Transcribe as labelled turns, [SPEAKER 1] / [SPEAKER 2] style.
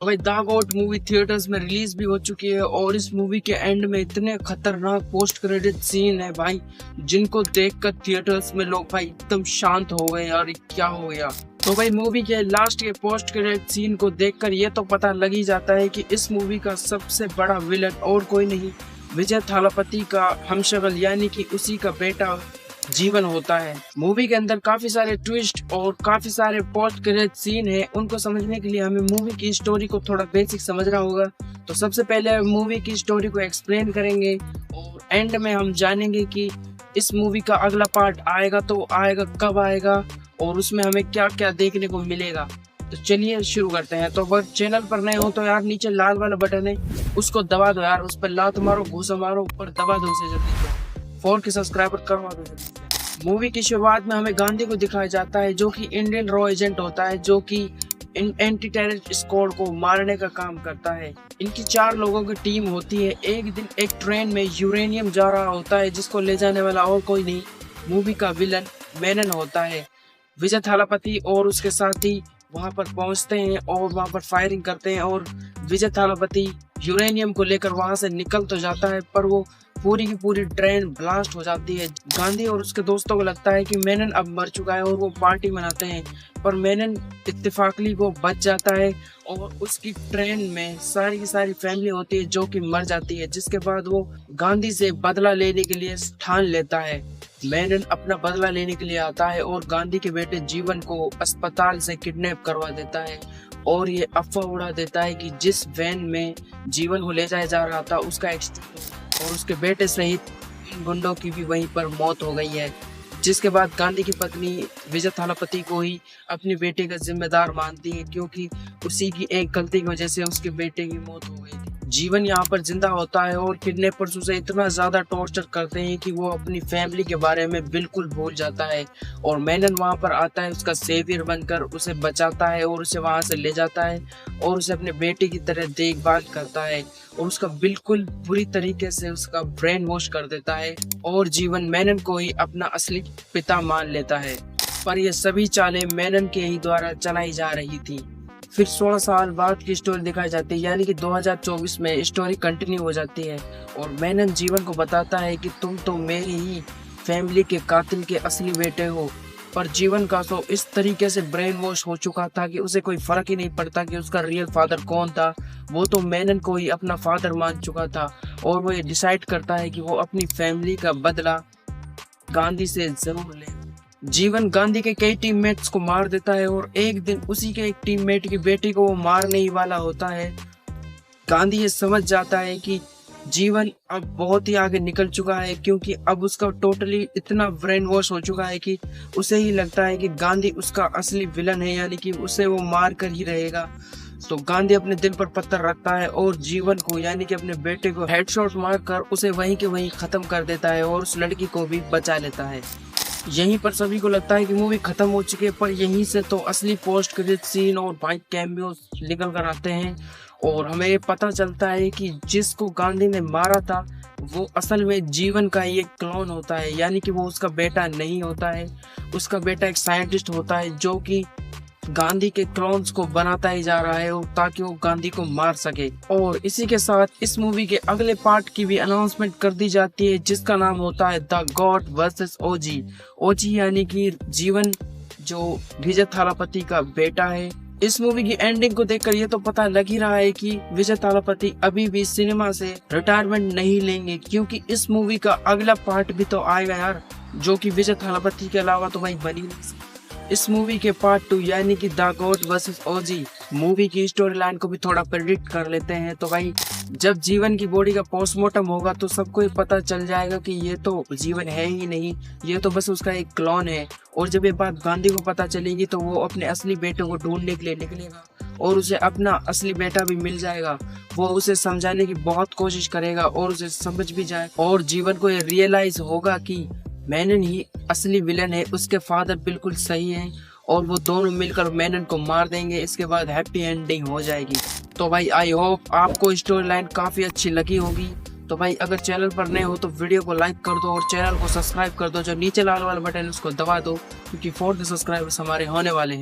[SPEAKER 1] भाई दाग out movie theatres में रिलीज भी हो चुकी है और इस मूवी के एंड में इतने खतरनाक पोस्ट क्रेडिट सीन है भाई, जिनको देखकर थिएटर्स में लोग भाई एकदम शांत हो गए यार, क्या हो गया। तो भाई मूवी के लास्ट के पोस्ट क्रेडिट सीन को देखकर ये तो पता लग ही जाता है कि इस मूवी का सबसे बड़ा विलन और कोई नहीं, विजय थालापति का हमशक्ल यानी कि उसी का बेटा जीवन होता है। मूवी के अंदर काफी सारे ट्विस्ट और काफी सारे पोस्ट क्रेडिट सीन है, उनको समझने के लिए हमें मूवी की स्टोरी को थोड़ा बेसिक समझना होगा। तो सबसे पहले मूवी की स्टोरी को एक्सप्लेन करेंगे और एंड में हम जानेंगे कि इस मूवी का अगला पार्ट आएगा तो आएगा, कब आएगा और उसमें हमें क्या क्या देखने को मिलेगा। तो चलिए शुरू करते हैं। तो अगर चैनल पर नए हो तो यार नीचे लाल वाला बटन है उसको दबा दो यार, उस पर लात मारो, घूसा मारो, ऊपर दबा दो उसे जल्दी से, 4 सब्सक्राइबर करवा दो जल्दी। मूवी की शुरुआत में हमें गांधी को दिखाया जाता है जो कि इंडियन रॉ एजेंट होता है, जो कि एंटी टेररिस्ट स्क्वाड को मारने का काम करता है। इनकी 4 लोगों की टीम होती है। एक दिन एक ट्रेन में यूरेनियम जा रहा होता है जिसको ले जाने वाला और कोई नहीं, मूवी का विलन मेनन होता है। विजय थालापति और उसके साथी वहां पर पहुंचते हैं और वहां पर फायरिंग करते हैं और विजय थालापति यूरेनियम को लेकर वहां से निकल तो जाता है, पर वो पूरी की पूरी ट्रेन ब्लास्ट हो जाती है। गांधी और उसके दोस्तों को लगता है कि मेनन अब मर चुका है और वो पार्टी मनाते हैं, पर मेनन इत्तेफाकली वो बच जाता है और उसकी ट्रेन में सारी की सारी फैमिली होती है जो कि मर जाती है। जिसके बाद वो गांधी से बदला लेने के लिए ठान लेता है। मेनन अपना बदला लेने के लिए आता है और गांधी के बेटे जीवन को अस्पताल से किडनैप करवा देता है और ये अफवाह उड़ा देता है कि जिस वैन में जीवन को ले जाया जा रहा था उसका एक्सीडेंट और उसके बेटे सहित 3 गुंडों की भी वहीं पर मौत हो गई है। जिसके बाद गांधी की पत्नी विजय थालापति को ही अपने बेटे का जिम्मेदार मानती है, क्योंकि उसी की एक गलती की वजह से उसके बेटे की मौत हो गई थी। जीवन यहाँ पर जिंदा होता है और किडनैपर्स उसे इतना ज्यादा टॉर्चर करते हैं कि वो अपनी फैमिली के बारे में बिल्कुल भूल जाता है और मेनन वहाँ पर आता है उसका सेवियर बनकर, उसे बचाता है और उसे वहाँ से ले जाता है और उसे अपने बेटे की तरह देखभाल करता है और उसका बिल्कुल बुरी तरीके से उसका ब्रेन वॉश कर देता है और जीवन मेनन को ही अपना असली पिता मान लेता है। पर ये सभी चालें मेनन के ही द्वारा चलाई जा रही थी। फिर 16 साल बाद की स्टोरी दिखाई जाती है, यानी कि 2024 में स्टोरी कंटिन्यू हो जाती है और मेनन जीवन को बताता है कि तुम तो मेरी ही फैमिली के कातिल के असली बेटे हो। पर जीवन का तो इस तरीके से ब्रेन वॉश हो चुका था कि उसे कोई फर्क ही नहीं पड़ता कि उसका रियल फादर कौन था। वो तो मेनन को ही अपना फादर मान चुका था और वो ये डिसाइड करता है कि वो अपनी फैमिली का बदला गांधी से जरूर ले। जीवन गांधी के कई टीममेट्स को मार देता है और एक दिन उसी के एक टीममेट की बेटी को वो मारने ही वाला होता है। गांधी ये समझ जाता है कि जीवन अब बहुत ही आगे निकल चुका है, क्योंकि अब उसका टोटली इतना ब्रेन वॉश हो चुका है कि उसे ही लगता है कि गांधी उसका असली विलन है, यानी कि उसे वो मार कर ही रहेगा। तो गांधी अपने दिल पर पत्थर रखता है और जीवन को यानी कि अपने बेटे को हेडशॉट मारकर उसे वहीं के वहीं खत्म कर देता है और उस लड़की को भी बचा लेता है। यहीं पर सभी को लगता है कि मूवी खत्म हो चुकी है, पर यहीं से तो असली पोस्ट क्रेडिट सीन और बाइक कैमियो निकल कर आते हैं और हमें ये पता चलता है कि जिसको गांधी ने मारा था वो असल में जीवन का ही एक क्लोन होता है, यानी कि वो उसका बेटा नहीं होता है। उसका बेटा एक साइंटिस्ट होता है जो कि गांधी के क्लोन्स को बनाता ही जा रहा है ताकि वो गांधी को मार सके। और इसी के साथ इस मूवी के अगले पार्ट की भी अनाउंसमेंट कर दी जाती है जिसका नाम होता है द गॉड वर्सेस ओजी। ओजी यानी कि जीवन जो विजय थालापति का बेटा है। इस मूवी की एंडिंग को देखकर ये तो पता लग ही रहा है कि विजय थालापति अभी भी सिनेमा से रिटायरमेंट नहीं लेंगे, क्योंकि इस मूवी का अगला पार्ट भी तो आएगा यार, जो कि विजय थालापति के अलावा तो वही बनी नहीं सकता। इस मूवी के पार्ट 2 यानी कि the God versus OG movie की स्टोरी लाइन को भी थोड़ा प्रेडिक्ट कर लेते हैं। तो भाई जब जीवन की बॉडी का पोस्टमार्टम होगा तो सबको ये पता चल जाएगा कि ये तो जीवन है ही नहीं, ये तो बस उसका एक क्लोन है। और जब ये बात गांधी को पता चलेगी तो वो अपने असली बेटे को ढूंढने के लिए निकलेगा और उसे अपना असली बेटा भी मिल जाएगा। वो उसे समझाने की बहुत कोशिश करेगा और उसे समझ भी जाए और जीवन को ये रियलाइज होगा कि मेनन ही असली विलन है, उसके फादर बिल्कुल सही है और वो दोनों मिलकर मेनन को मार देंगे। इसके बाद हैप्पी एंडिंग हो जाएगी। तो भाई आई होप आपको स्टोरी लाइन काफी अच्छी लगी होगी। तो भाई अगर चैनल पर नए हो तो वीडियो को लाइक कर दो और चैनल को सब्सक्राइब कर दो, जो नीचे लाल वाला बटन है उसको दबा दो, क्योंकि 4 सब्सक्राइबर्स हमारे होने वाले हैं।